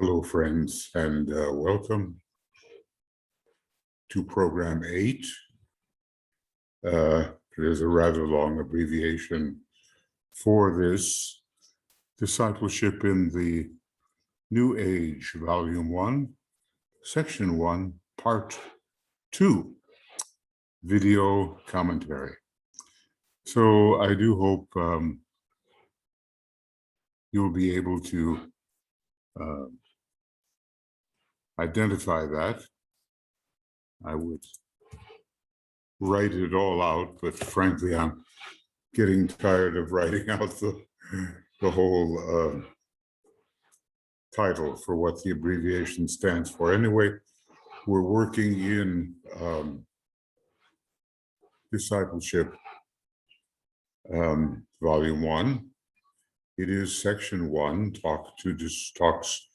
Hello, friends, and welcome to Program 8. There's a rather long abbreviation for this. Discipleship in the New Age, Volume 1, Section 1, Part 2, Video Commentary. So I do hope you'll be able to identify that. I would write it all out, but frankly, I'm getting tired of writing out the whole title for what the abbreviation stands for. Anyway, we're working in Discipleship, Volume 1. It is Section 1, Talks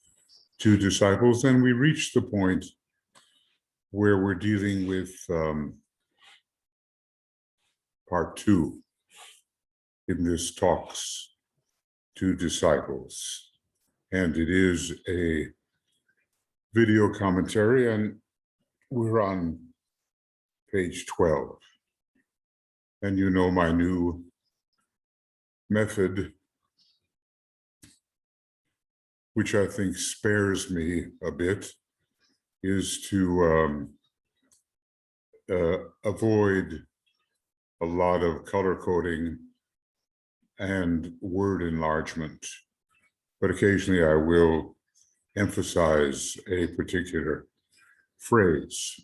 to Disciples, and we reach the point where we're dealing with Part 2 in this Talks to Disciples. And it is a video commentary, and we're on page 12. And you know my new method, which I think spares me a bit, is to avoid a lot of color coding and word enlargement. But occasionally I will emphasize a particular phrase.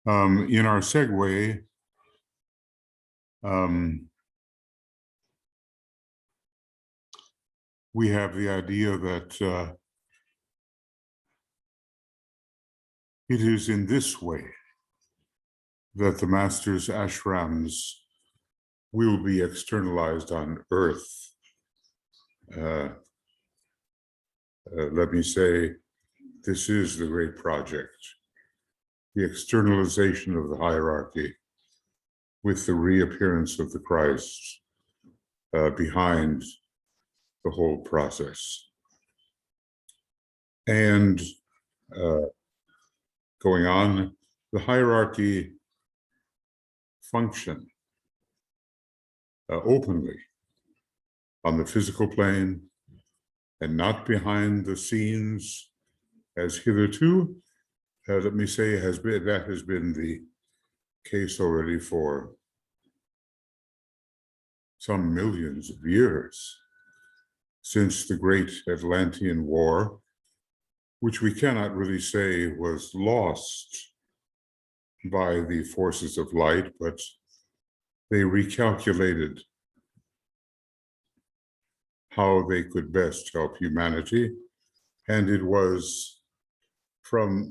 In our segue, we have the idea that it is in this way that the Master's ashrams will be externalized on earth. Let me say, this is the great project, the externalization of the hierarchy with the reappearance of the Christ behind the whole process. And going on, the hierarchy function openly on the physical plane and not behind the scenes as hitherto. Let me say, that has been the case already for some millions of years, since the great Atlantean War, which we cannot really say was lost by the forces of light, but they recalculated how they could best help humanity. And it was from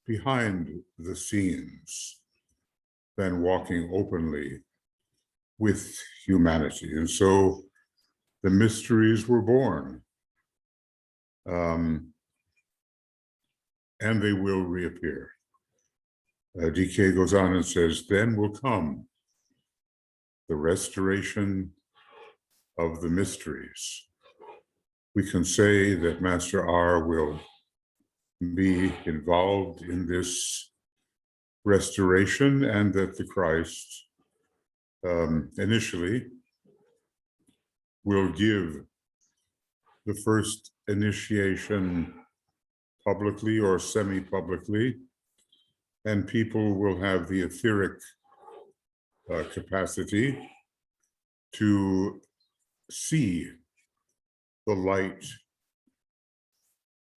behind the scenes than walking openly with humanity. And so the mysteries were born, and they will reappear. DK goes on and says, then will come the restoration of the mysteries. We can say that Master R will be involved in this restoration, and that the Christ initially will give the first initiation publicly or semi-publicly, and people will have the etheric capacity to see the light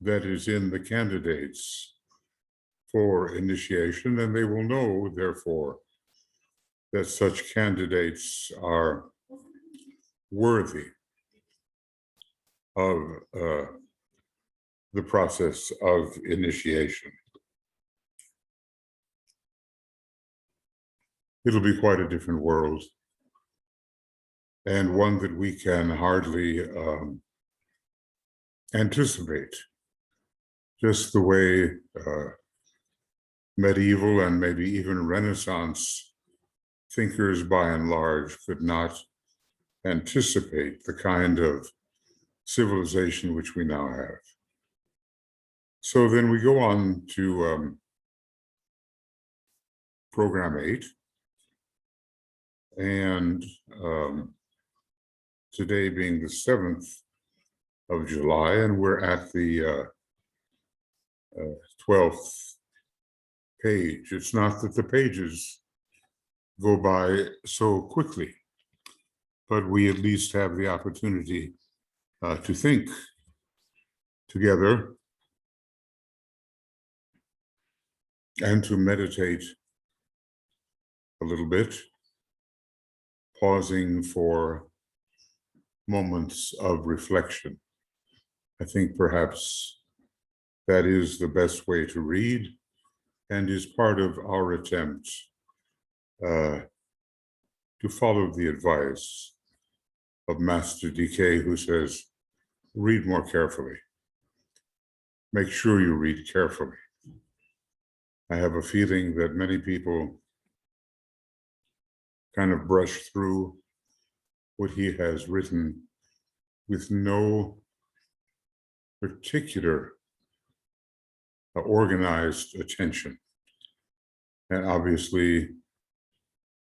that is in the candidates for initiation, and they will know, therefore, that such candidates are worthy of the process of initiation. It'll be quite a different world, and one that we can hardly anticipate, just the way medieval and maybe even Renaissance thinkers by and large could not anticipate the kind of civilization which we now have. So then we go on to program 8, and today being the 7th of July, and we're at the 12th page. It's not that the pages go by so quickly, but we at least have the opportunity to think together and to meditate a little bit, pausing for moments of reflection. I think perhaps that is the best way to read and is part of our attempt to follow the advice of Master DK, who says, read more carefully. Make sure you read carefully. I have a feeling that many people kind of brush through what he has written with no particular organized attention. And obviously,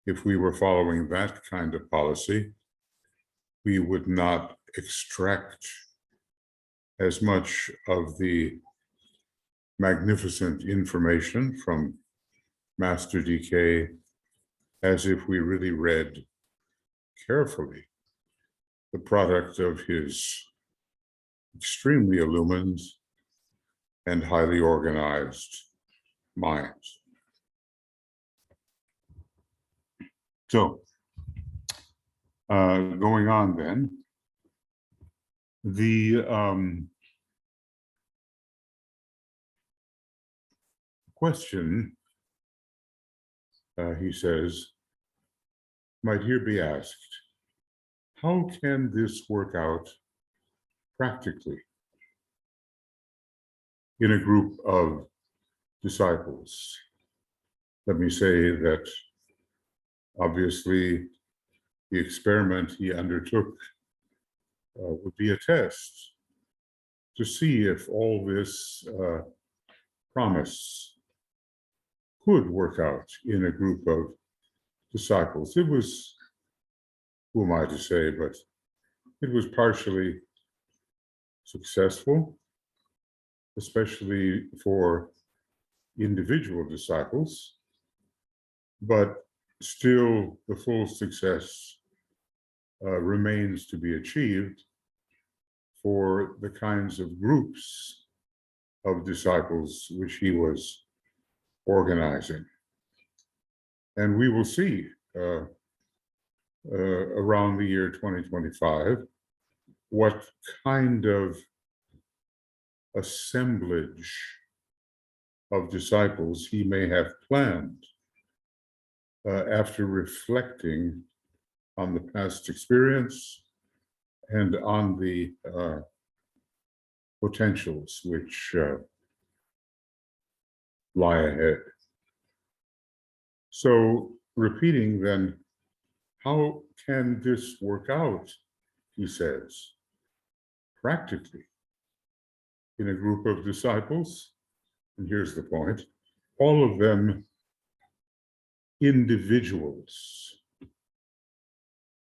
if we were following that kind of policy, we would not extract as much of the magnificent information from Master DK as if we really read carefully the product of his extremely illumined and highly organized mind. So, going on then, the question, he says, might here be asked, how can this work out practically in a group of disciples? Let me say that obviously the experiment he undertook would be a test to see if all this promise could work out in a group of disciples. It was, who am I to say, but it was partially successful, especially for individual disciples, but still the full success remains to be achieved for the kinds of groups of disciples which he was organizing. And we will see around the year 2025 what kind of assemblage of disciples he may have planned after reflecting on the past experience and on the potentials which lie ahead. So, repeating then, how can this work out, he says, practically in a group of disciples? And here's the point, all of them individuals,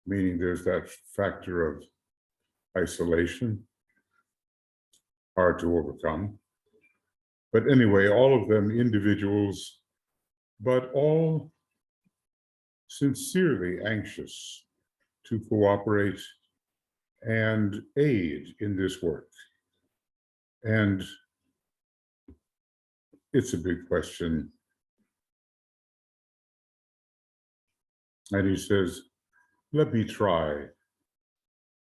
meaning there's that factor of isolation, hard to overcome. But anyway, all of them individuals, but all sincerely anxious to cooperate and aid in this work. And it's a big question. And he says, let me try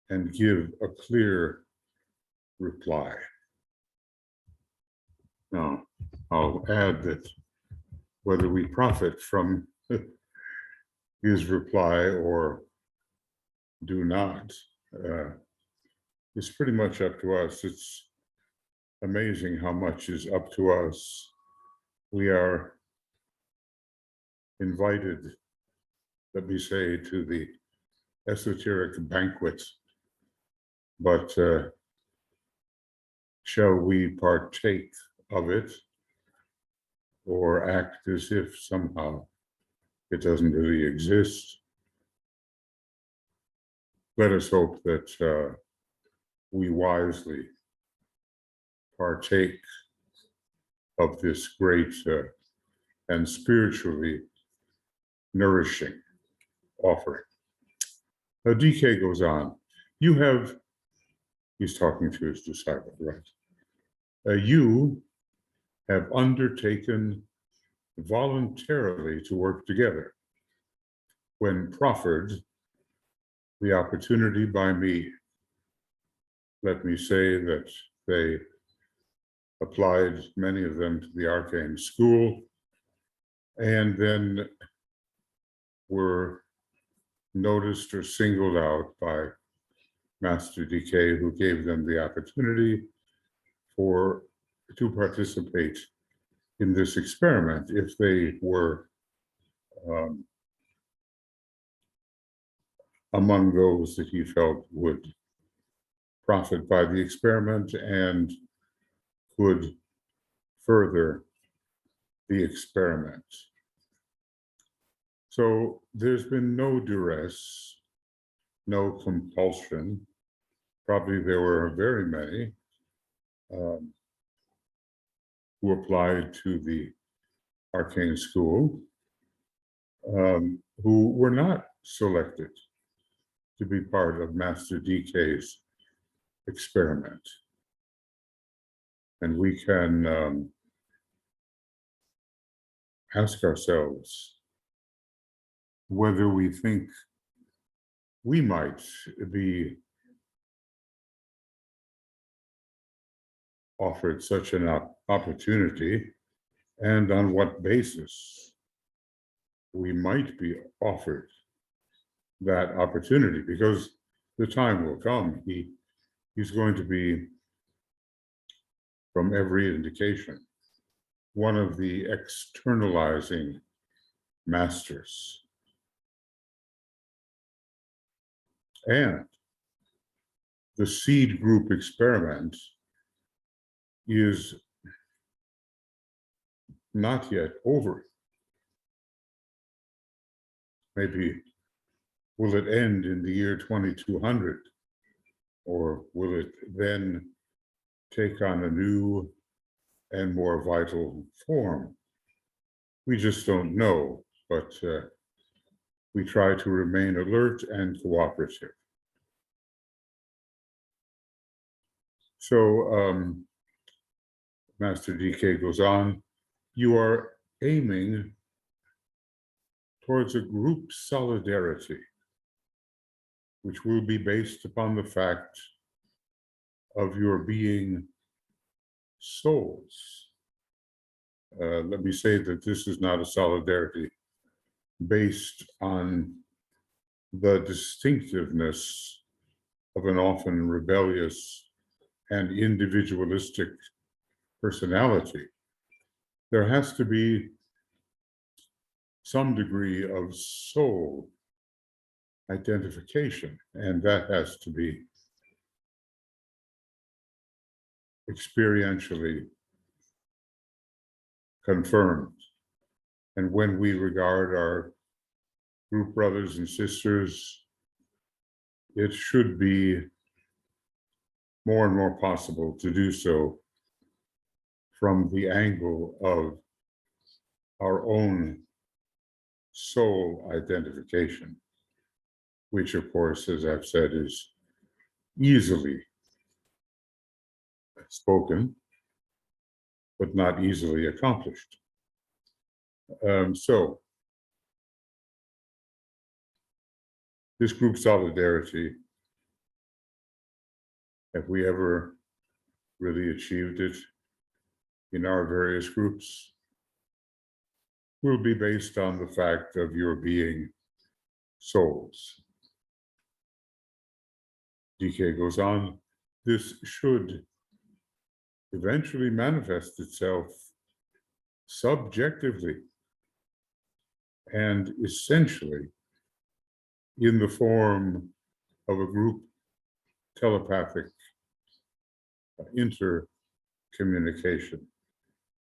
and give a clear reply. Now, I'll add that whether we profit from his reply or do not is pretty much up to us. It's amazing how much is up to us. We are invited, let me say, to the esoteric banquet, but shall we partake of it or act as if somehow it doesn't really exist? Let us hope that we wisely partake of this great and spiritually nourishing offering. Now, DK goes on. He's talking to his disciple, right? You have undertaken voluntarily to work together when proffered the opportunity by me. Let me say that they applied, many of them, to the arcane school, and then were noticed or singled out by Master DK, who gave them the opportunity to participate in this experiment if they were among those that he felt would profit by the experiment and could further the experiment. So there's been no duress, no compulsion. Probably there were very many who applied to the arcane school who were not selected to be part of Master DK's experiment. And we can ask ourselves whether we think we might be offered such an opportunity, and on what basis we might be offered that opportunity, because the time will come. He's going to be, from every indication, one of the externalizing masters. And the seed group experiment is not yet over. Maybe will it end in the year 2200, or will it then take on a new and more vital form? We just don't know, but we try to remain alert and cooperative. So Master DK goes on, you are aiming towards a group solidarity, which will be based upon the fact of your being souls. Let me say that this is not a solidarity based on the distinctiveness of an often rebellious and individualistic personality. There has to be some degree of soul identification, and that has to be experientially confirmed. And when we regard our group brothers and sisters, it should be more and more possible to do so from the angle of our own soul identification, which, of course, as I've said, is easily spoken, but not easily accomplished. So this group solidarity, have we ever really achieved it in our various groups, will be based on the fact of your being souls. DK goes on, this should eventually manifest itself subjectively and essentially in the form of a group telepathic intercommunication.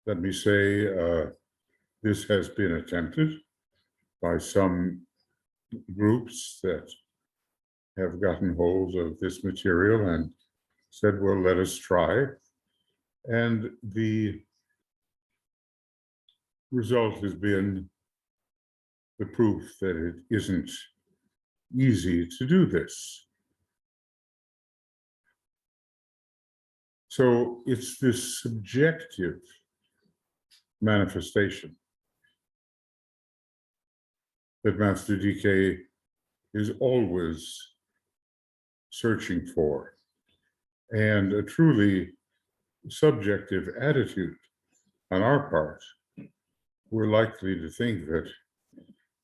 Let me say, this has been attempted by some groups that have gotten hold of this material and said, well, let us try. And the result has been the proof that it isn't easy to do this. So it's this subjective manifestation that Master DK is always searching for, and a truly subjective attitude on our part. We're likely to think that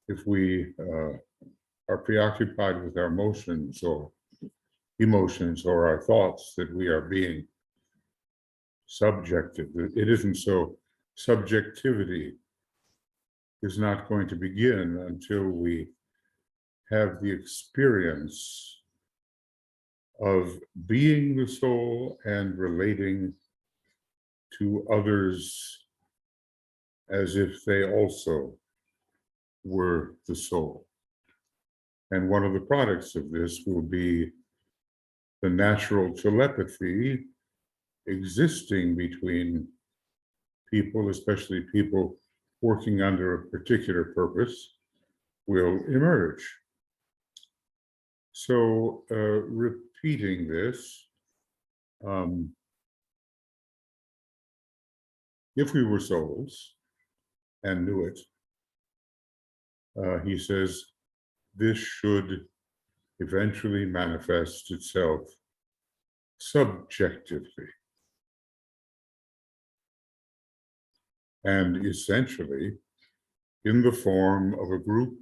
if we are preoccupied with our emotions or our thoughts, that we are being subjective. It isn't so. Subjectivity is not going to begin until we have the experience of being the soul and relating to others as if they also were the soul. And one of the products of this will be the natural telepathy existing between people, especially people working under a particular purpose, will emerge. So repeating this, if we were souls and knew it, he says, this should eventually manifest itself subjectively and essentially in the form of a group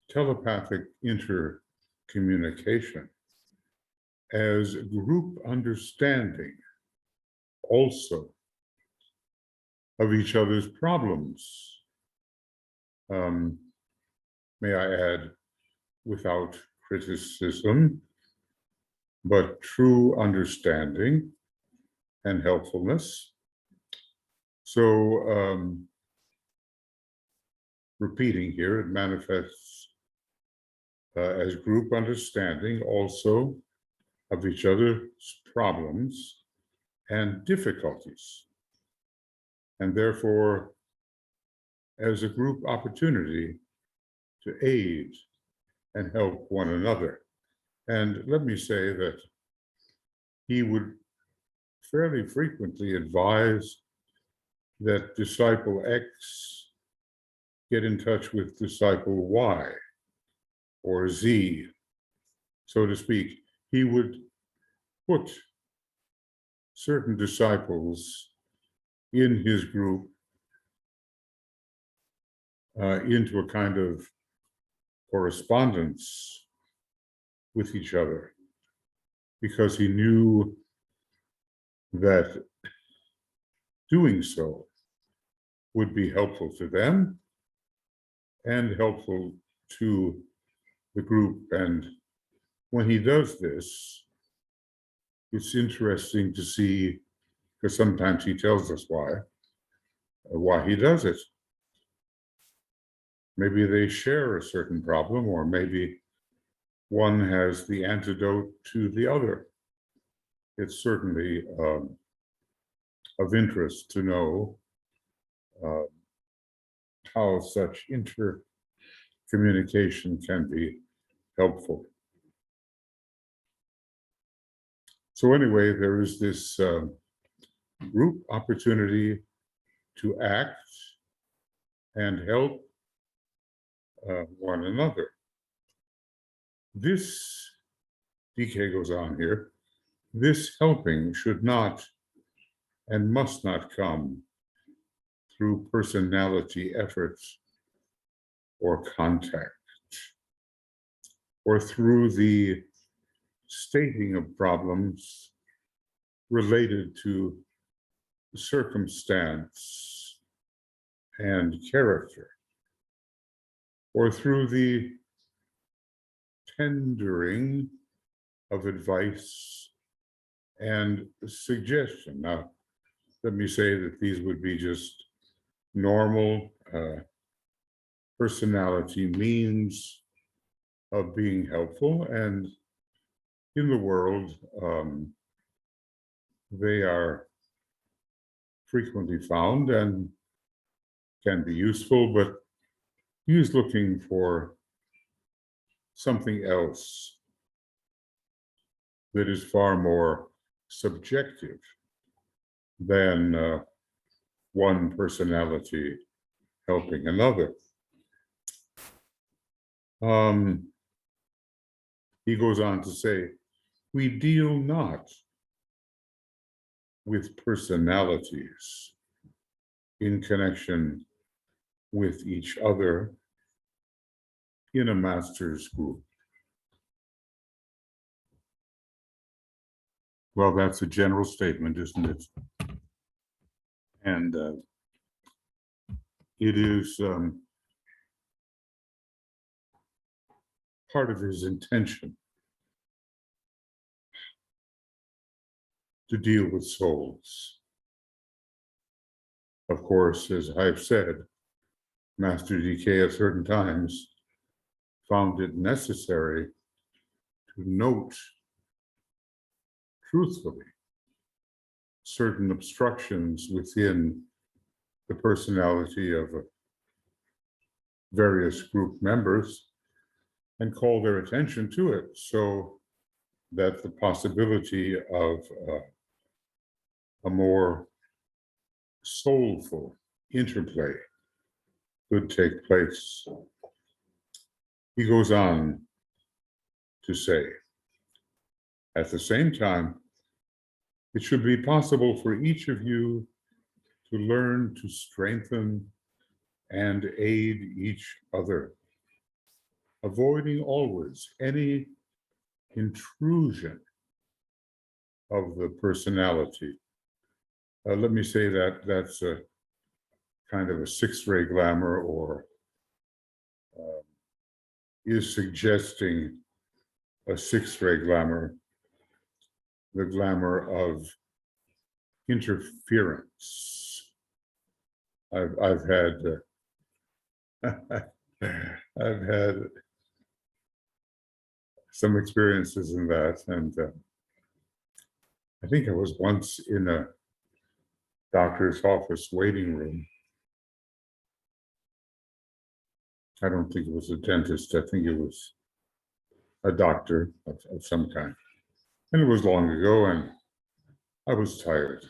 telepathic intercommunication as group understanding also of each other's problems. May I add, without criticism, but true understanding and helpfulness. So, repeating here, it manifests as group understanding also of each other's problems and difficulties, and therefore as a group opportunity to aid and help one another. And let me say that he would fairly frequently advise that disciple X get in touch with disciple Y or Z, so to speak. He would put certain disciples in his group into a kind of correspondence with each other, because he knew that doing so would be helpful to them and helpful to the group. And when he does this, it's interesting to see, because sometimes he tells us why he does it. Maybe they share a certain problem, or maybe one has the antidote to the other. It's certainly of interest to know how such intercommunication can be helpful. So anyway, there is this group opportunity to act and help one another. This, DK goes on here, this helping should not and must not come through personality efforts or contact, or through the stating of problems related to circumstance and character, or through the tendering of advice and suggestion. Now, let me say that these would be just normal personality means of being helpful, and in the world, they are frequently found and can be useful, but he is looking for something else that is far more subjective than one personality helping another. He goes on to say, we deal not with personalities in connection with each other in a master's group. Well, that's a general statement, isn't it? And it is part of his intention to deal with souls. Of course, as I've said, Master DK at certain times found it necessary to note truthfully certain obstructions within the personality of various group members and call their attention to it so that the possibility of a more soulful interplay could take place. He goes on to say, at the same time, it should be possible for each of you to learn to strengthen and aid each other, avoiding always any intrusion of the personality. Let me say that that's a kind of a sixth-ray glamour, or is suggesting a sixth-ray glamour, the glamour of interference. I've had I've had some experiences in that, and I think I was once in a doctor's office waiting room. I don't think it was a dentist. I think it was a doctor of some kind. And it was long ago, and I was tired.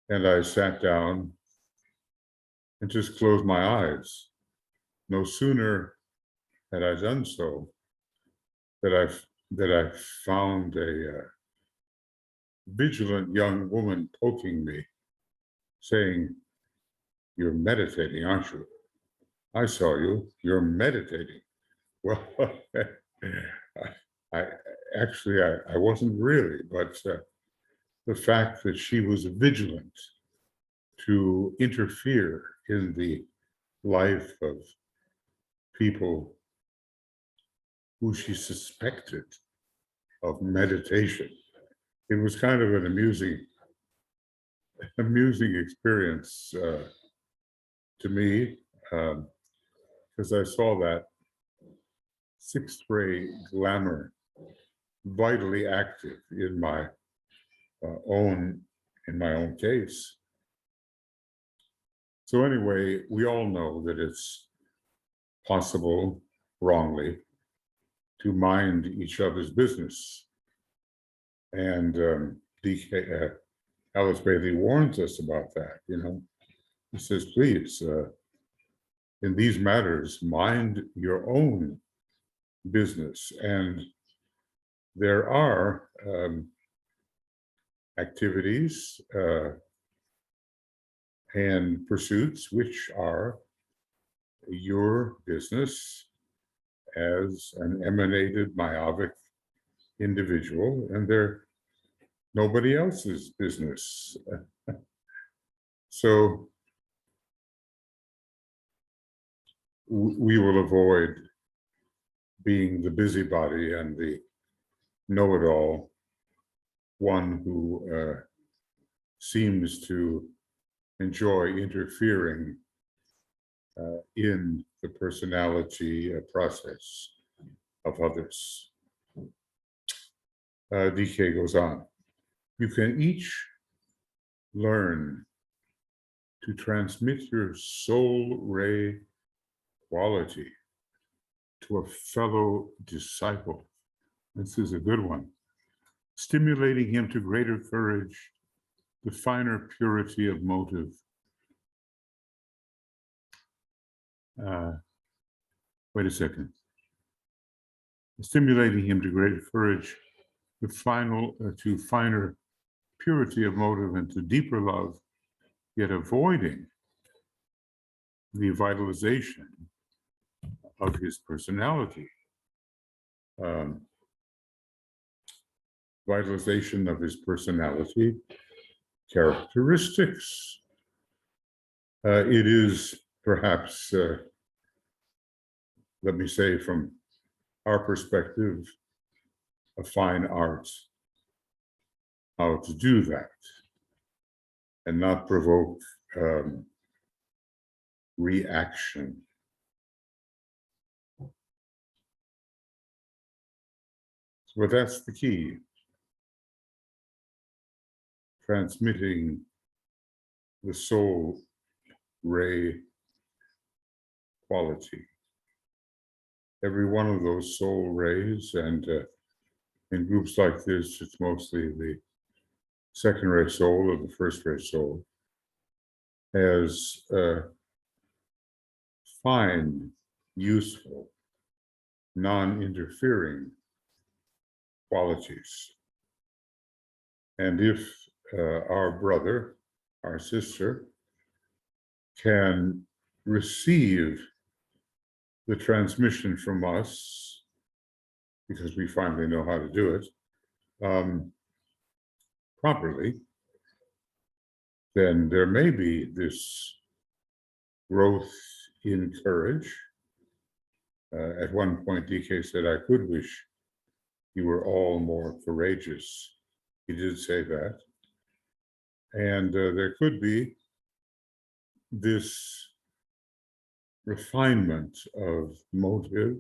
And I sat down and just closed my eyes. No sooner had I done so that I found a vigilant young woman poking me, saying, "You're meditating, aren't you? I saw you. You're meditating." Well, I actually wasn't really, but the fact that she was vigilant to interfere in the life of people who she suspected of meditation, it was kind of an amusing experience to me, because I saw that sixth-ray glamour vitally active in my own case. So anyway, we all know that it's possible, wrongly, to mind each other's business. And Alice Bailey warns us about that, you know. He says, please, in these matters, mind your own business. And there are activities and pursuits which are your business as an emanated myopic individual, and they're nobody else's business. So we will avoid being the busybody and the know-it-all, one who seems to enjoy interfering in the personality process of others. DK goes on. You can each learn to transmit your soul ray quality to a fellow disciple. This is a good one. Stimulating him to greater courage, the finer purity of motive. Wait a second. Stimulating him to greater courage, to finer purity of motive and to deeper love, yet avoiding the vitalization of his personality. Vitalization of his personality characteristics. It is perhaps, let me say from our perspective, a fine art how to do that and not provoke reaction. But that's the key. Transmitting the soul ray quality. Every one of those soul rays, and in groups like this, it's mostly the second ray soul or the first ray soul, has fine, useful, non-interfering qualities. And if our brother, our sister, can receive the transmission from us, because we finally know how to do it properly, then there may be this growth in courage. At one point, DK said, I could wish you were all more courageous. He did say that. And there could be this refinement of motive.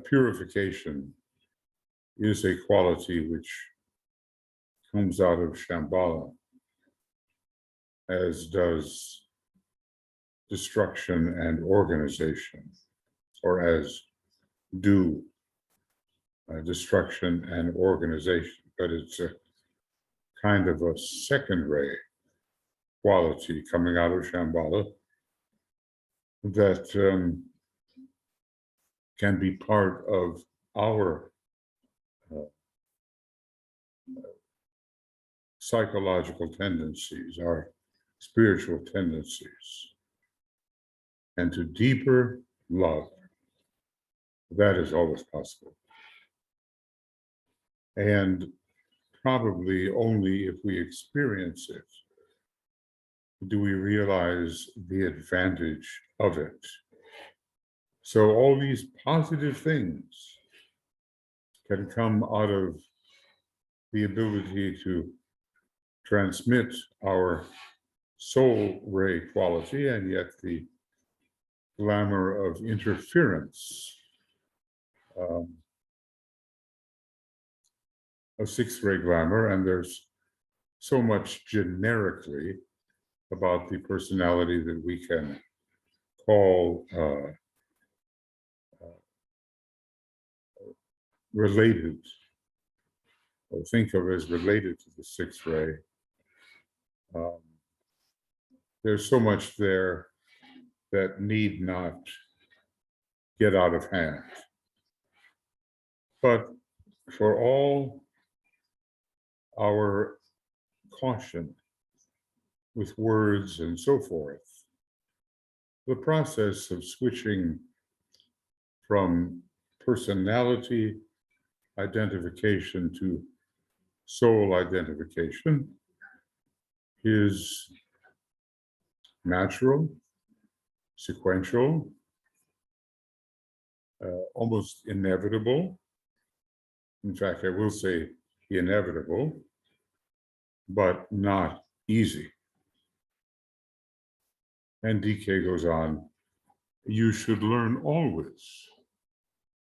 Purification is a quality which comes out of Shambhala, as does destruction and organization, or as do destruction and organization, but it's a kind of a second ray quality coming out of Shambhala that can be part of our psychological tendencies, our spiritual tendencies, and to deeper love. That is always possible. And probably only if we experience it do we realize the advantage of it. So all these positive things can come out of the ability to transmit our soul ray quality, and yet the glamour of interference of sixth ray glamour. And there's so much generically about the personality that we can call related, or think of as related to the sixth ray. There's so much there that need not get out of hand. But for all our caution with words and so forth, the process of switching from personality identification to soul identification is natural, sequential, almost inevitable. In fact, I will say inevitable, but not easy. And DK goes on, you should learn always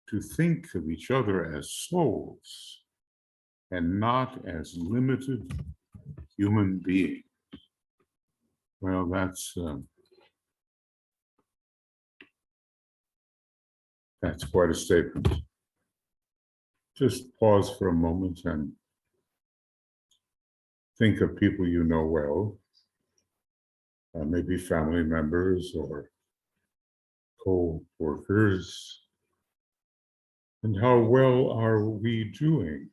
to think of each other as souls and not as limited human beings. Well, that's quite a statement. Just pause for a moment and think of people you know well, maybe family members or co-workers, and how well are we doing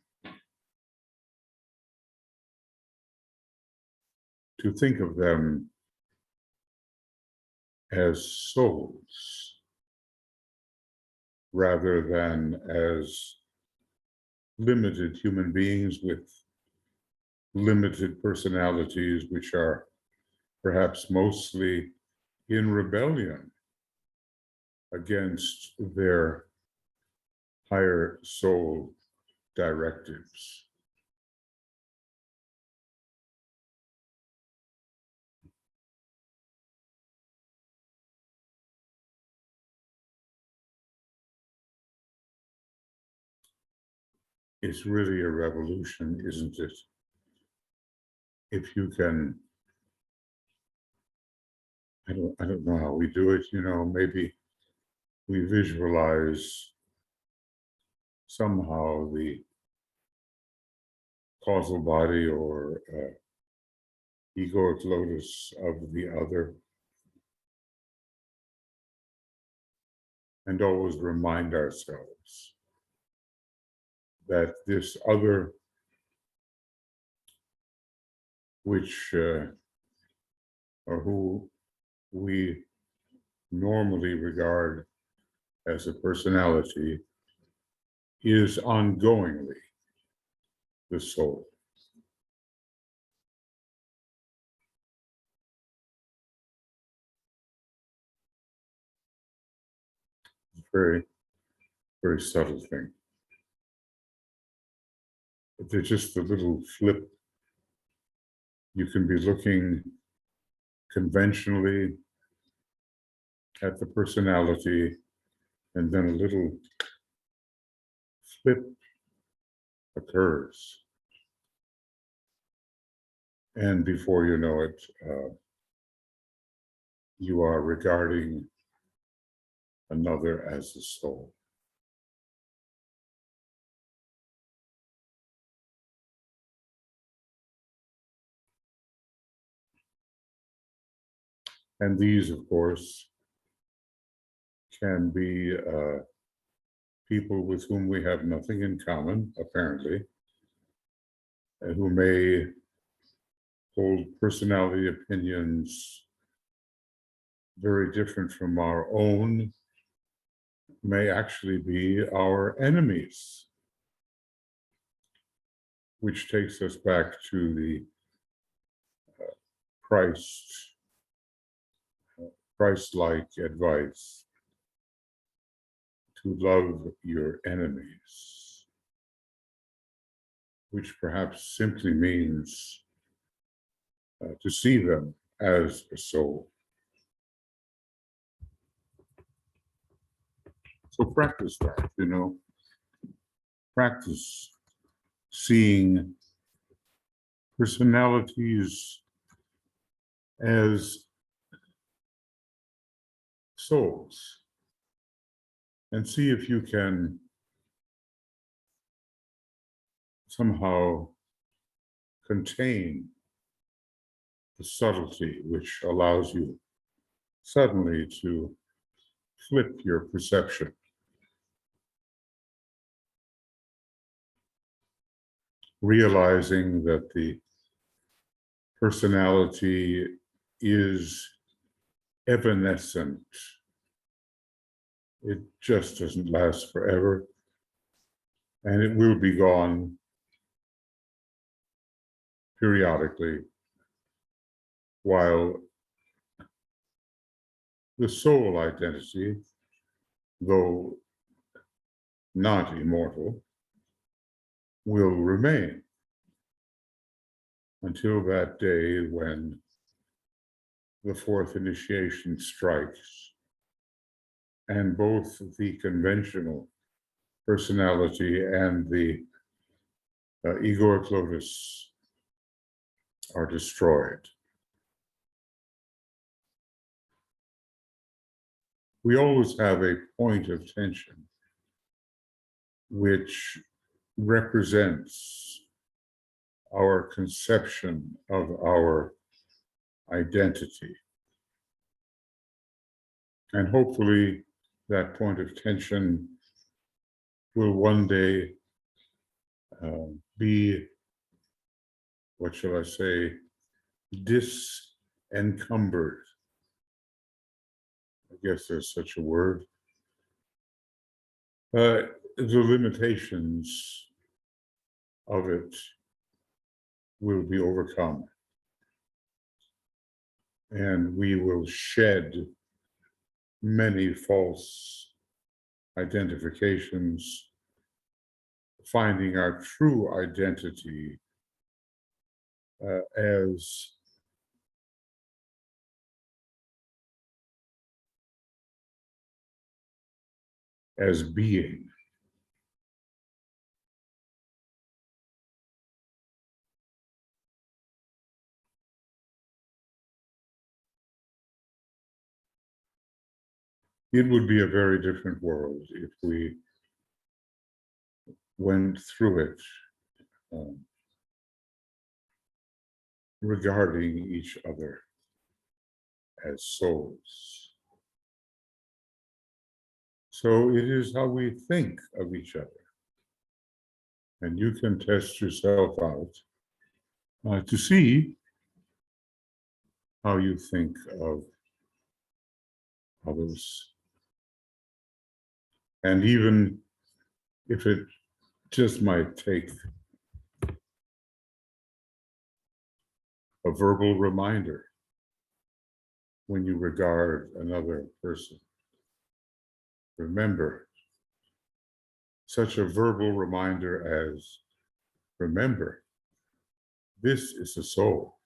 to think of them as souls rather than as limited human beings with limited personalities, which are perhaps mostly in rebellion against their higher soul directives. It's really a revolution, isn't it? If you can, I don't know how we do it, maybe we visualize somehow the causal body or egoic lotus of the other, and always remind ourselves that this other, which or who we normally regard as a personality, is ongoingly the soul. Very, very subtle thing. But there's just a little flip. You can be looking conventionally at the personality, and then a little flip occurs. And before you know it, you are regarding another as the soul. And these, of course, can be people with whom we have nothing in common, apparently, and who may hold personality opinions very different from our own, may actually be our enemies, which takes us back to the Christ-like advice to love your enemies, which perhaps simply means to see them as a soul. So practice that, practice seeing personalities as souls, and see if you can somehow contain the subtlety which allows you suddenly to flip your perception. Realizing that the personality is evanescent. It just doesn't last forever, and it will be gone periodically, while the soul identity, though not immortal, will remain until that day when the fourth initiation strikes and both the conventional personality and the egoic lotus are destroyed. We always have a point of tension which represents our conception of our identity. And hopefully that point of tension will one day be, what shall I say, disencumbered. I guess there's such a word. The limitations of it will be overcome. And we will shed many false identifications, finding our true identity as being. It would be a very different world if we went through it regarding each other as souls. So it is how we think of each other. And you can test yourself out to see how you think of others. And even if it just might take a verbal reminder when you regard another person. Remember, such a verbal reminder as, remember, this is a soul.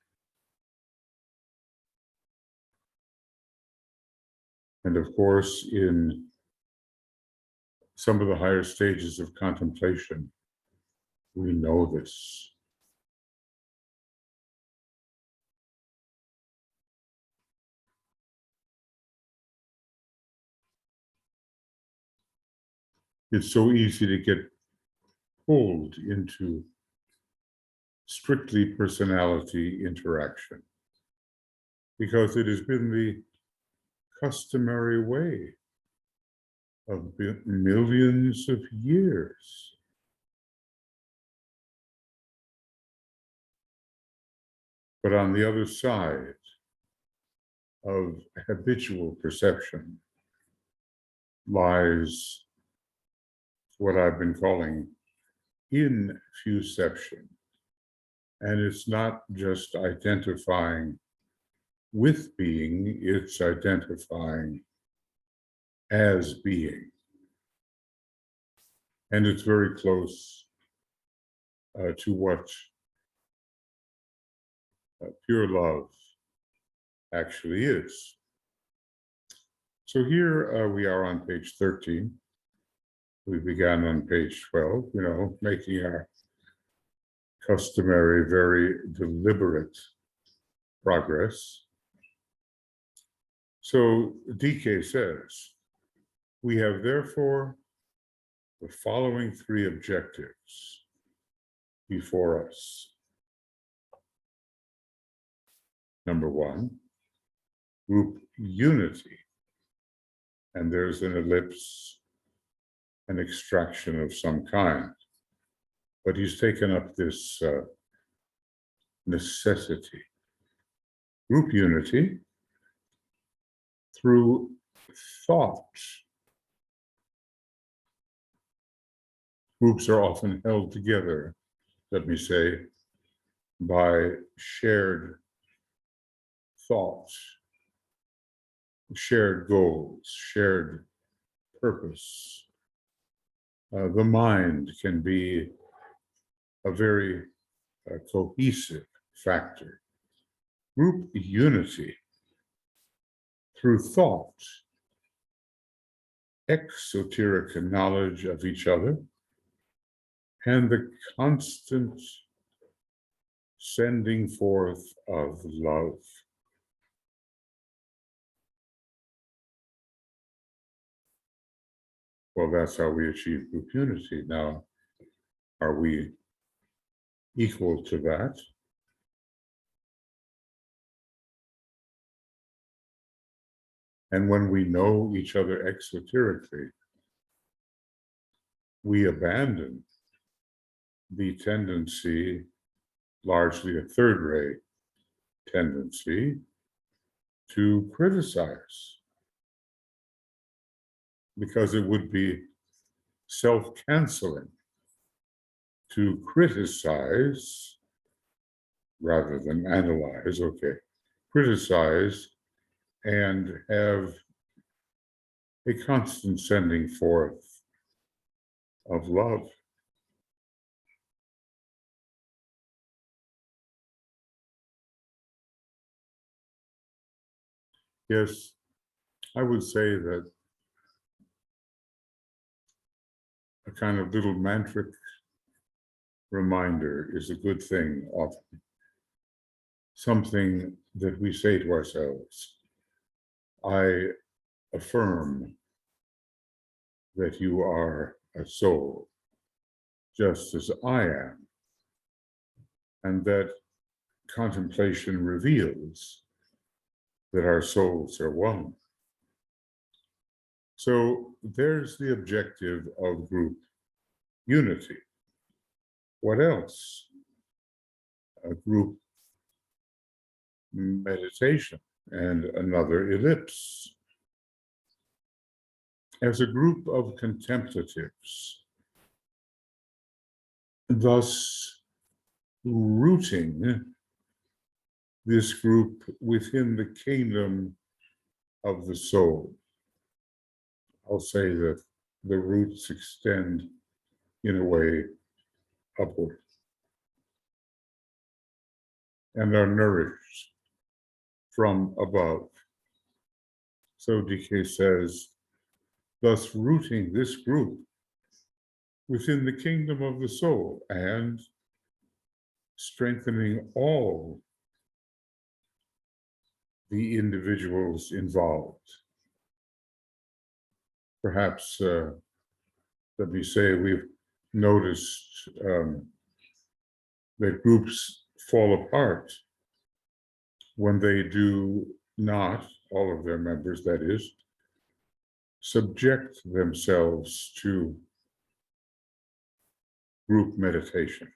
And of course, in some of the higher stages of contemplation, we know this. It's so easy to get pulled into strictly personality interaction because it has been the customary way of millions of years. But on the other side of habitual perception lies what I've been calling infuception. And it's not just identifying with being, it's identifying as being. And it's very close to what pure love actually is. So here we are on page 13. We began on page 12, making our customary, very deliberate progress. So DK says, we have therefore the following three objectives before us. Number one, group unity. And there's an ellipse, an extraction of some kind. But he's taken up this necessity. Group unity through thought. Groups are often held together, let me say, by shared thoughts, shared goals, shared purpose. The mind can be a very cohesive factor. Group unity through thought, exoteric knowledge of each other, and the constant sending forth of love. Well, that's how we achieve group unity. Now, are we equal to that? And when we know each other exoterically, we abandon the tendency, largely a third-rate tendency, to criticize, because it would be self-canceling to criticize rather than analyze, okay, criticize and have a constant sending forth of love. Yes, I would say that a kind of little mantric reminder is a good thing often. Something that we say to ourselves. I affirm that you are a soul, just as I am, and that contemplation reveals that our souls are one. So there's the objective of group unity. What else? A group meditation and another ellipse. As a group of contemplatives, thus rooting this group within the kingdom of the soul. I'll say that the roots extend in a way upward and are nourished from above. So DK says, thus rooting this group within the kingdom of the soul and strengthening all the individuals involved. Perhaps, let me say, we've noticed that groups fall apart when they do not, all of their members, that is, subject themselves to group meditation.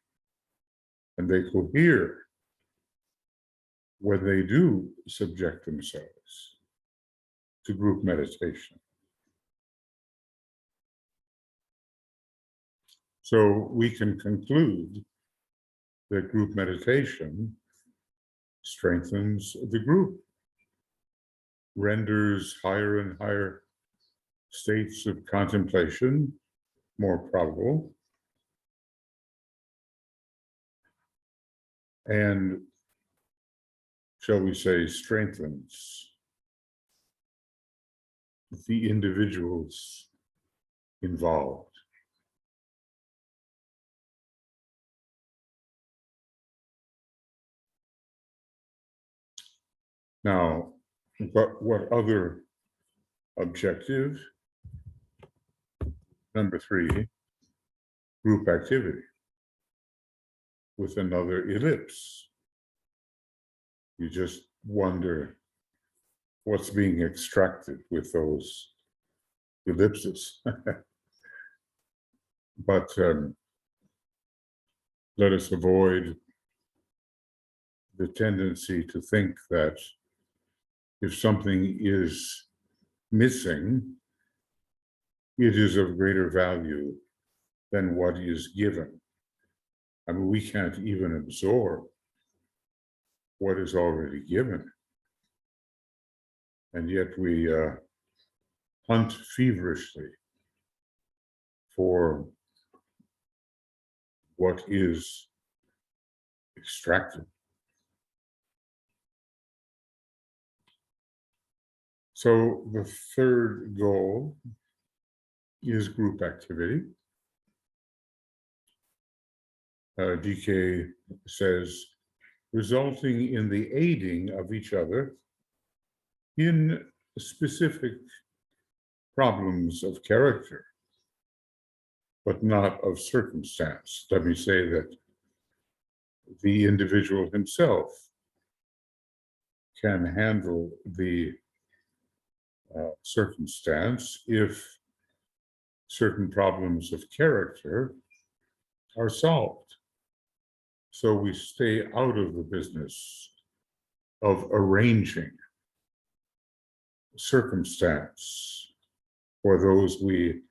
And they cohere when they do subject themselves to group meditation. So we can conclude that group meditation strengthens the group, renders higher and higher states of contemplation more probable, and, shall we say, strengthens the individuals involved. Now, what other objective? Number 3, group activity with another ellipse. You just wonder what's being extracted with those ellipses. But let us avoid the tendency to think that if something is missing, it is of greater value than what is given. I mean, we can't even absorb what is already given. And yet we hunt feverishly for what is extracted. So the third goal is group activity. DK says, resulting in the aiding of each other in specific problems of character, but not of circumstance. Let me say that the individual himself can handle the circumstance if certain problems of character are solved. So we stay out of the business of arranging circumstance for those we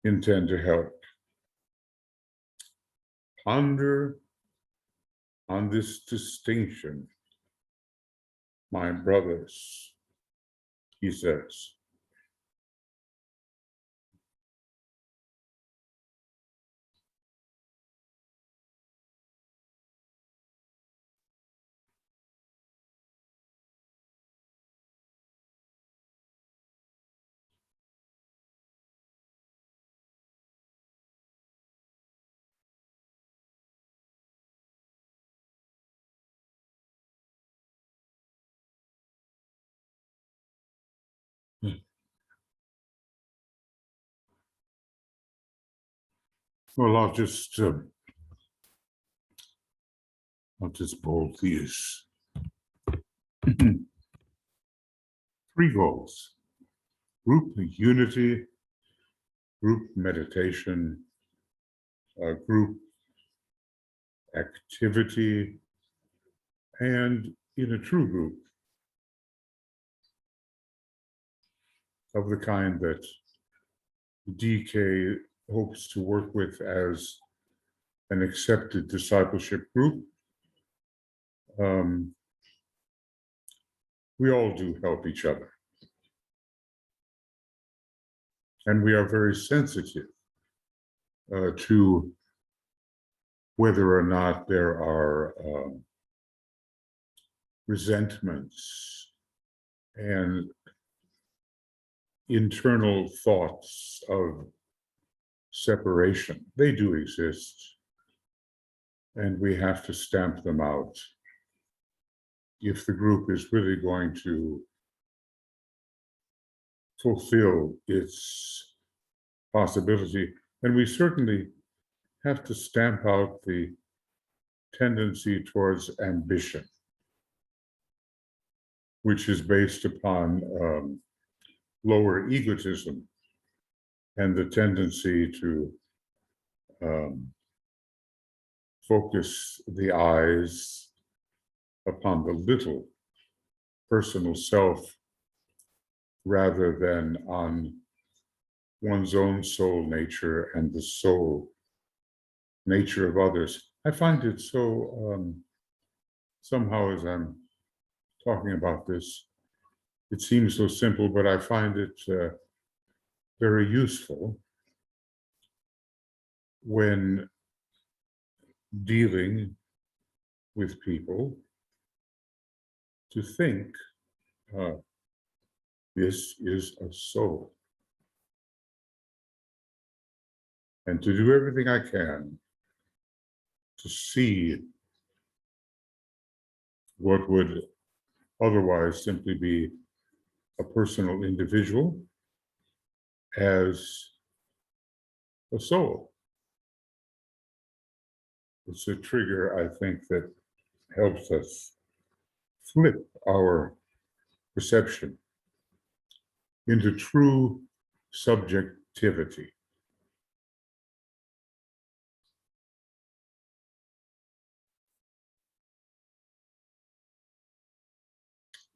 intend to help. Ponder on this distinction, my brothers, he says. Well, I'll just bold these. 3 goals: group unity, group meditation, group activity, and in a true group of the kind that DK hopes to work with as an accepted discipleship group. We all do help each other. And we are very sensitive to whether or not there are resentments and internal thoughts of separation. They do exist, and we have to stamp them out if the group is really going to fulfill its possibility. And we certainly have to stamp out the tendency towards ambition, which is based upon lower egotism and the tendency to focus the eyes upon the little personal self rather than on one's own soul nature and the soul nature of others. I find it so, somehow as I'm talking about this, it seems so simple, but I find it very useful when dealing with people to think this is a soul, and to do everything I can to see what would otherwise simply be a personal individual as a soul. It's a trigger, I think, that helps us flip our perception into true subjectivity.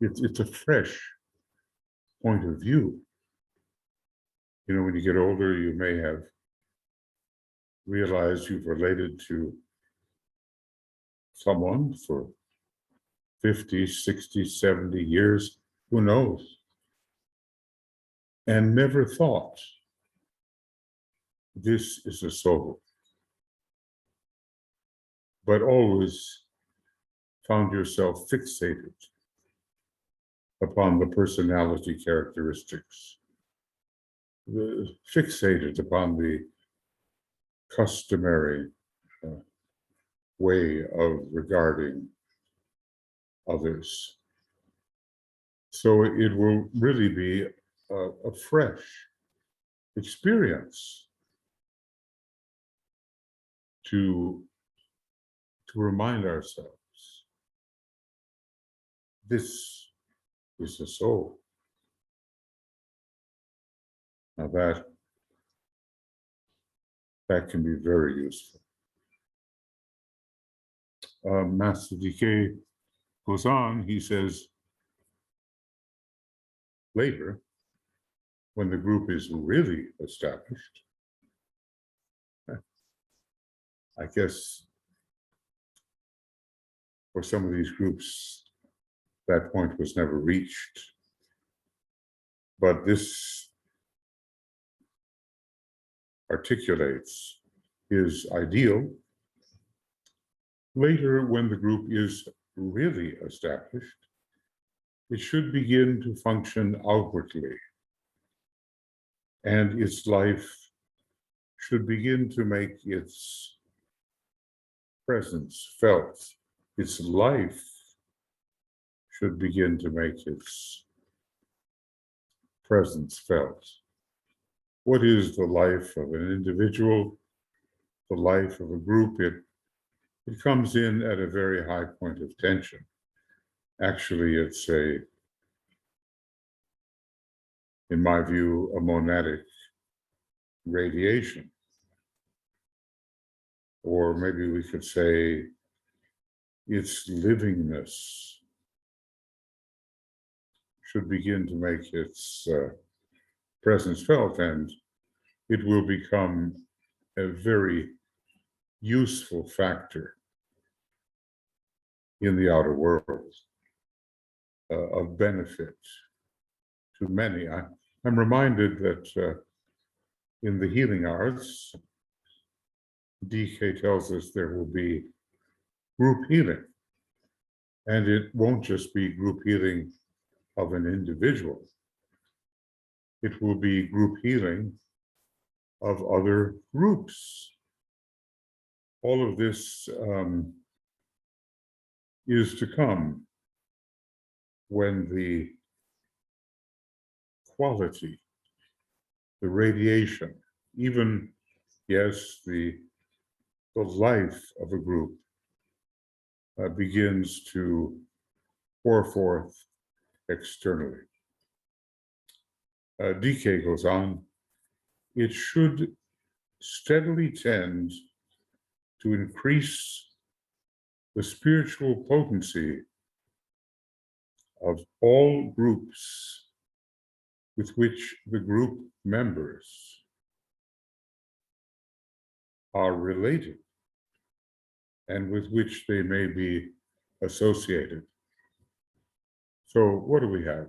It's a fresh point of view. You know, when you get older, you may have realized you've related to someone for 50, 60, 70 years, who knows? And never thought this is a soul, but always found yourself fixated upon the personality characteristics, fixated upon the customary way of regarding others. So it will really be a fresh experience to remind ourselves, this is the soul. Now that can be very useful. Master DK goes on, he says, later, when the group is really established, I guess for some of these groups, that point was never reached. But this articulates his ideal. Later, when the group is really established, it should begin to function outwardly, and its life should begin to make its presence felt. Its life should begin to make its presence felt. What is the life of an individual, the life of a group? It comes in at a very high point of tension. Actually, it's in my view, a monadic radiation. Or maybe we could say its livingness should begin to make its presence felt, and it will become a very useful factor in the outer world, of benefit to many. I'm reminded that in the healing arts, DK tells us there will be group healing, and it won't just be group healing of an individual. It will be group healing of other groups. All of this is to come when the quality, the radiation, even, yes, the life of a group begins to pour forth externally. DK goes on, it should steadily tend to increase the spiritual potency of all groups with which the group members are related and with which they may be associated. So what do we have?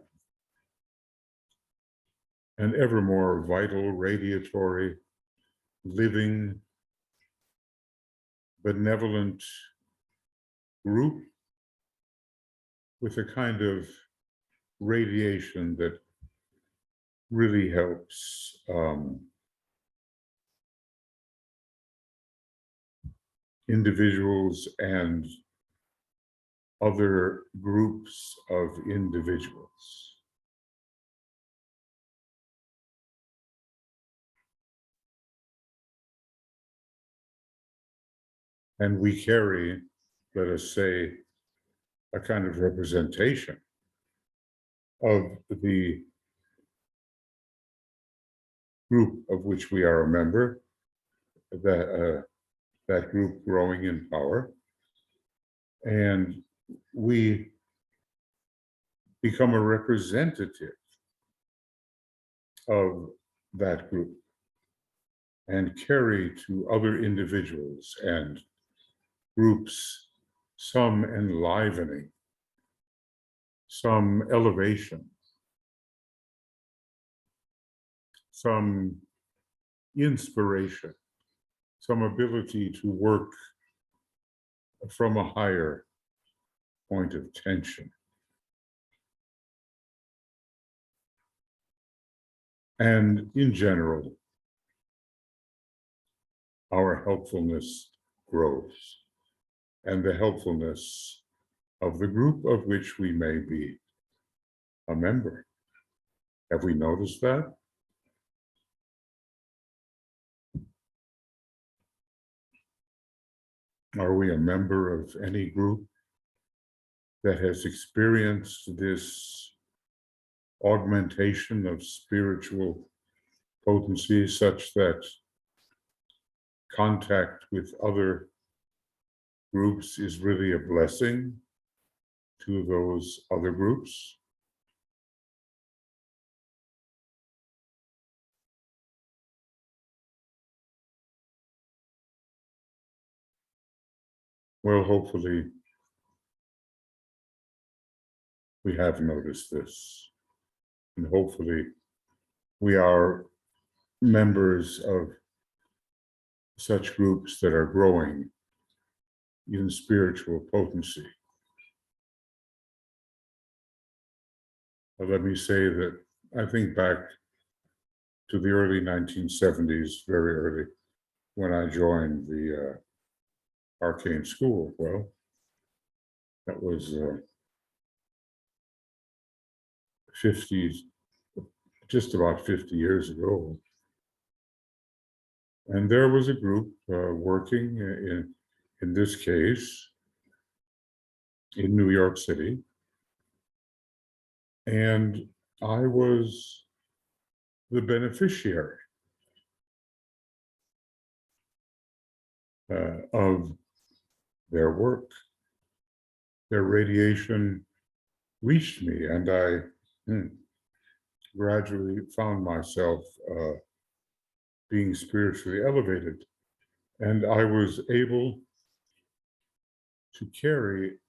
An ever more vital, radiatory, living, benevolent group with a kind of radiation that really helps individuals and other groups of individuals. And we carry, let us say, a kind of representation of the group of which we are a member, that group growing in power, and we become a representative of that group and carry to other individuals and groups some enlivening, some elevation, some inspiration, some ability to work from a higher point of tension. And in general, our helpfulness grows, and the helpfulness of the group of which we may be a member. Have we noticed that? Are we a member of any group that has experienced this augmentation of spiritual potency such that contact with other groups is really a blessing to those other groups? Well, hopefully we have noticed this, and hopefully we are members of such groups that are growing in spiritual potency. Let me say that I think back to the early 1970s, very early, when I joined the arcane school. Well, that was 50, just about 50 years ago. And there was a group working in this case, in New York City. And I was the beneficiary of their work. Their radiation reached me, and I gradually found myself being spiritually elevated. And I was able to carry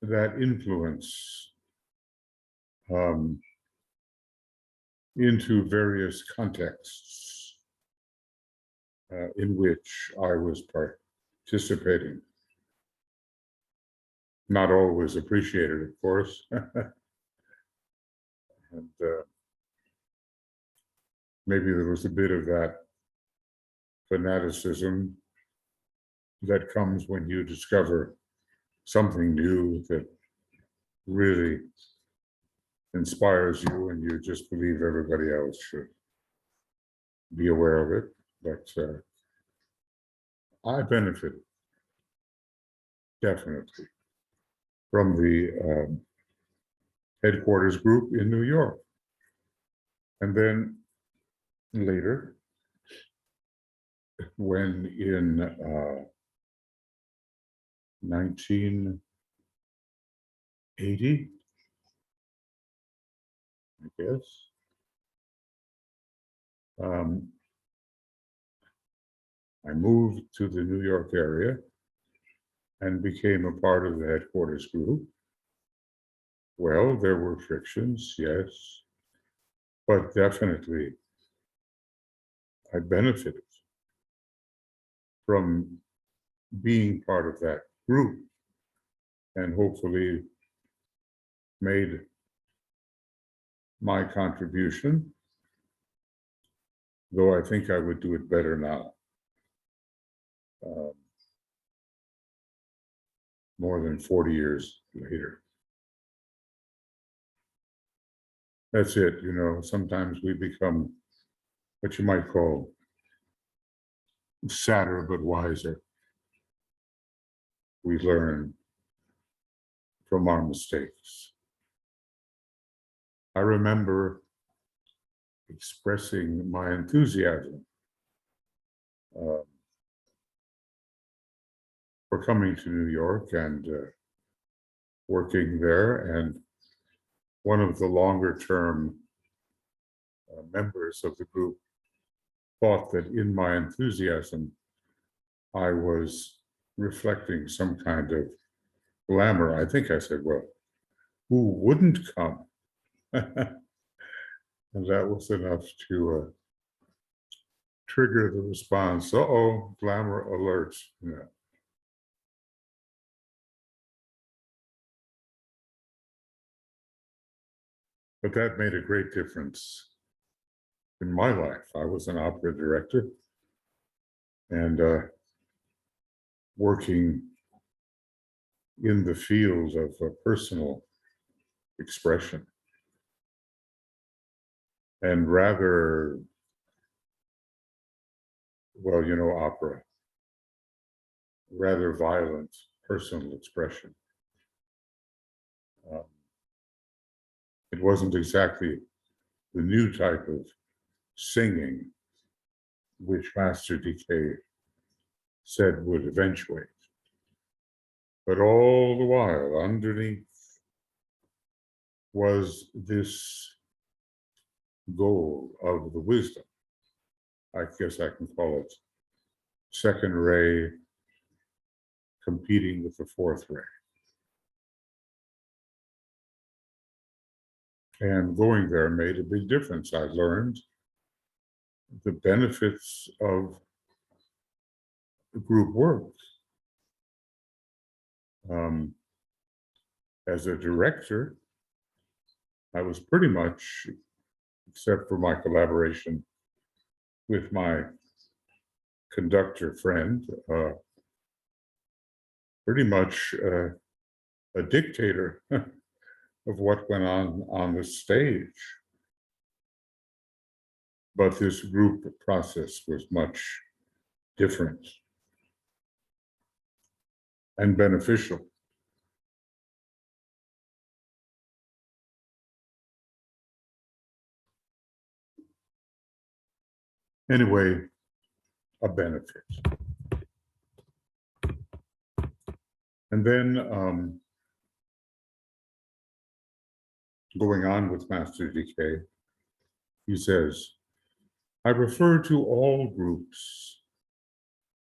that influence into various contexts in which I was participating. Not always appreciated, of course. And maybe there was a bit of that fanaticism that comes when you discover something new that really inspires you, and you just believe everybody else should be aware of it. But I benefited, definitely, from the headquarters group in New York. And then later, when in 1980, I guess, I moved to the New York area and became a part of the headquarters group. Well, there were frictions, yes, but definitely I benefited from being part of that group, and hopefully made my contribution, though I think I would do it better now. More than 40 years later. That's it, you know, sometimes we become what you might call sadder but wiser. We learn from our mistakes. I remember expressing my enthusiasm for coming to New York and working there, and one of the longer term members of the group thought that in my enthusiasm I was reflecting some kind of glamour. I think I said, well, who wouldn't come? And that was enough to trigger the response. Uh-oh, glamour alert. Yeah. But that made a great difference in my life. I was an opera director and working in the field of personal expression and rather, well, opera, rather violent personal expression. It wasn't exactly the new type of singing which Master DK said would eventuate. But all the while, underneath was this goal of the wisdom. I guess I can call it second ray competing with the fourth ray. And going there made a big difference. I learned the benefits of group work. As a director, I was pretty much, except for my collaboration with my conductor friend, pretty much a dictator of what went on the stage. But this group process was much different and beneficial. Anyway, a benefit. And then going on with Master DK, he says, I refer to all groups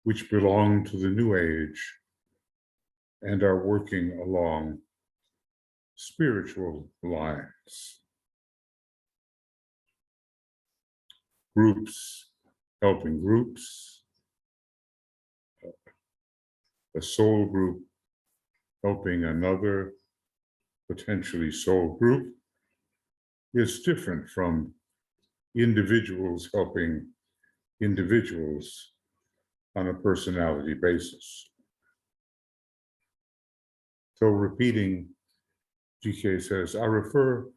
which belong to the New Age and are working along spiritual lines. Groups helping groups, a soul group helping another potentially soul group is different from individuals helping individuals on a personality basis. So repeating, GK says, I refer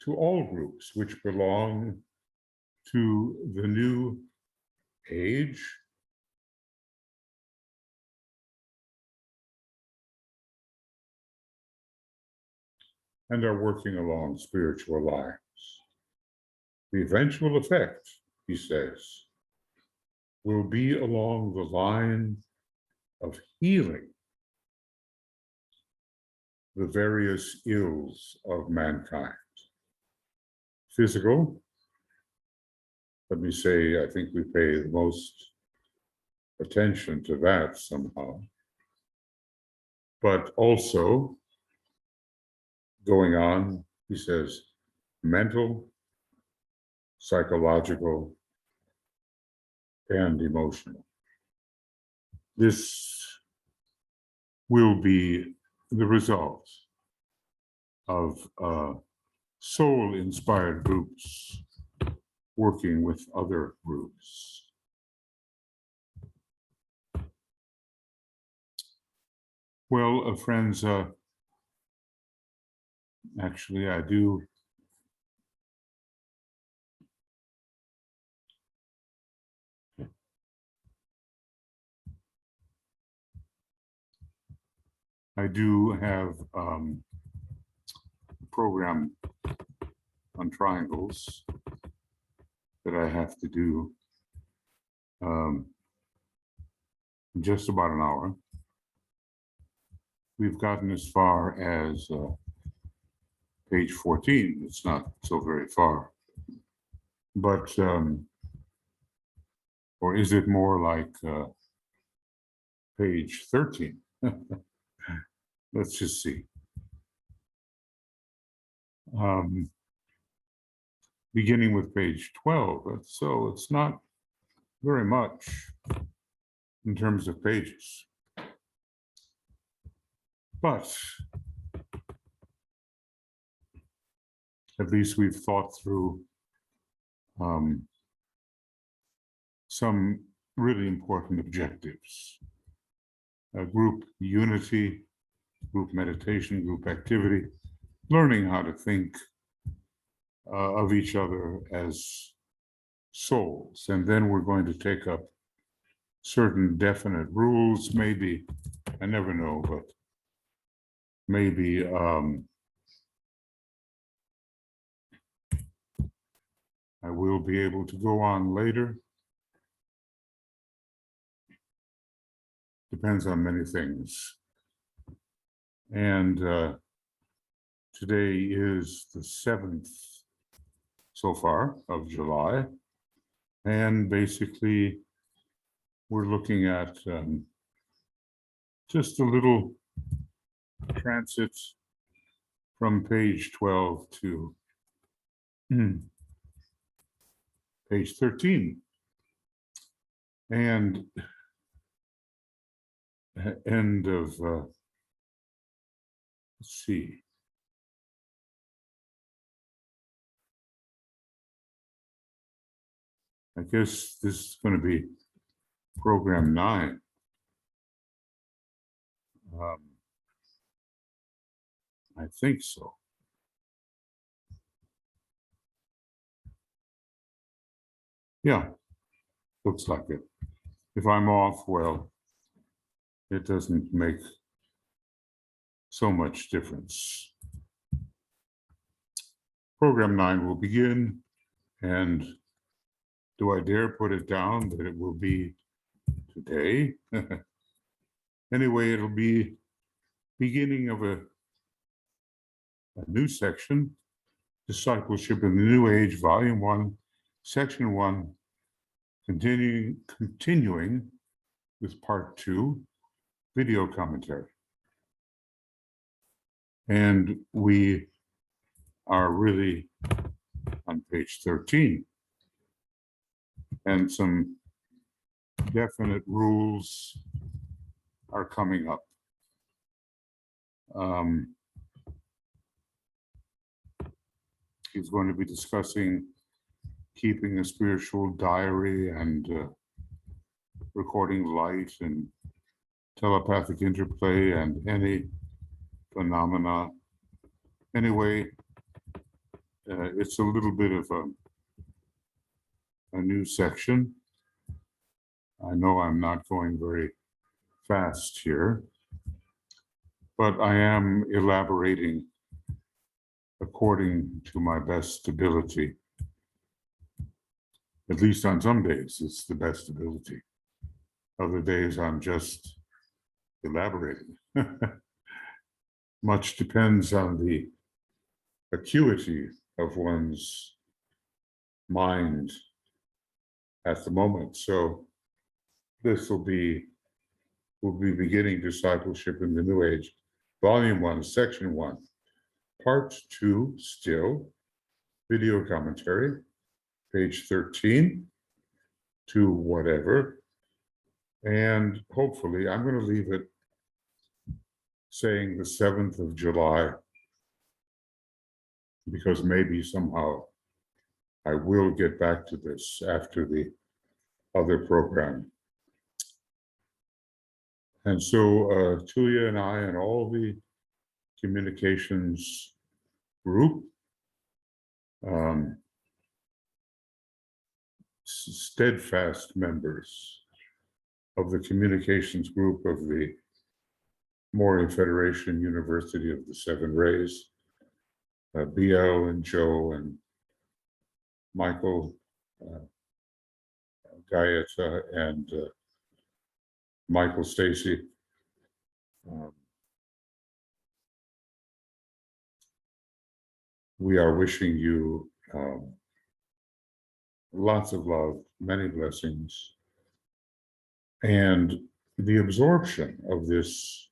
to all groups which belong to the New Age and are working along spiritual lines. The eventual effect, he says, will be along the line of healing the various ills of mankind. Physical, let me say, I think we pay the most attention to that somehow. But also, going on, he says, mental, psychological, and emotional. This will be the result of soul-inspired groups working with other groups. Well, friends, actually, I do have a program on triangles that I have to do in just about an hour. We've gotten as far as page 14. It's not so very far. But, or is it more like page 13? Let's just see. Beginning with page 12. So it's not very much in terms of pages. But at least we've thought through some really important objectives. Group unity, group meditation, group activity, learning how to think of each other as souls. And then we're going to take up certain definite rules, maybe, I never know, but maybe I will be able to go on later. Depends on many things. And today is the 7th so far of July. And basically, we're looking at just a little transit from page 12 to page 13. And end of, let's see. I guess this is going to be program 9. I think so. Yeah, looks like it. If I'm off, well, it doesn't make so much difference. Program 9 will begin, and do I dare put it down that it will be today? Anyway, it'll be beginning of a new section, Discipleship in the New Age, Volume 1, Section 1, continuing with Part 2, video commentary. And we are really on page 13. And some definite rules are coming up. He's going to be discussing keeping a spiritual diary and recording light and telepathic interplay and any phenomena. Anyway, it's a little bit of a new section. I know I'm not going very fast here, but I am elaborating according to my best ability. At least on some days, it's the best ability. Other days, I'm just elaborating. Much depends on the acuity of one's mind at the moment. So this we'll be beginning Discipleship in the New Age, Volume 1, Section 1, Part 2, still, video commentary, page 13 to whatever. And hopefully, I'm going to leave it saying the 7th of July, because maybe somehow I will get back to this after the other program. And so Tulia and I and all the communications group, steadfast members of the communications group of the Maury Federation University of the Seven Rays, BL and Joe and Michael, Gaeta and Michael Stacy. We are wishing you lots of love, many blessings, and the absorption of this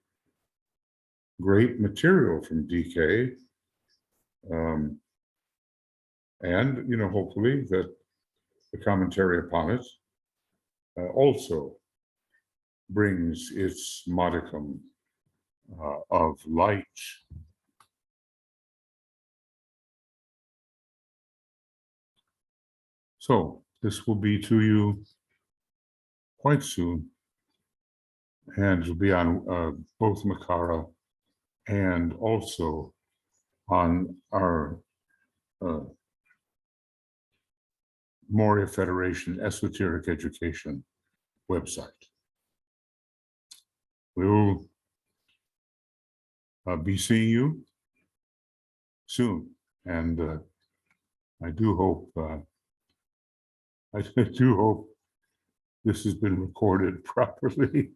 great material from DK, and hopefully that the commentary upon it also brings its modicum of light. So this will be to you quite soon, and it'll be on both Makara and also on our Moria Federation Esoteric Education website. We will be seeing you soon, and I do hope this has been recorded properly.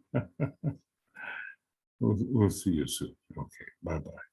We'll see you soon. Okay, bye-bye.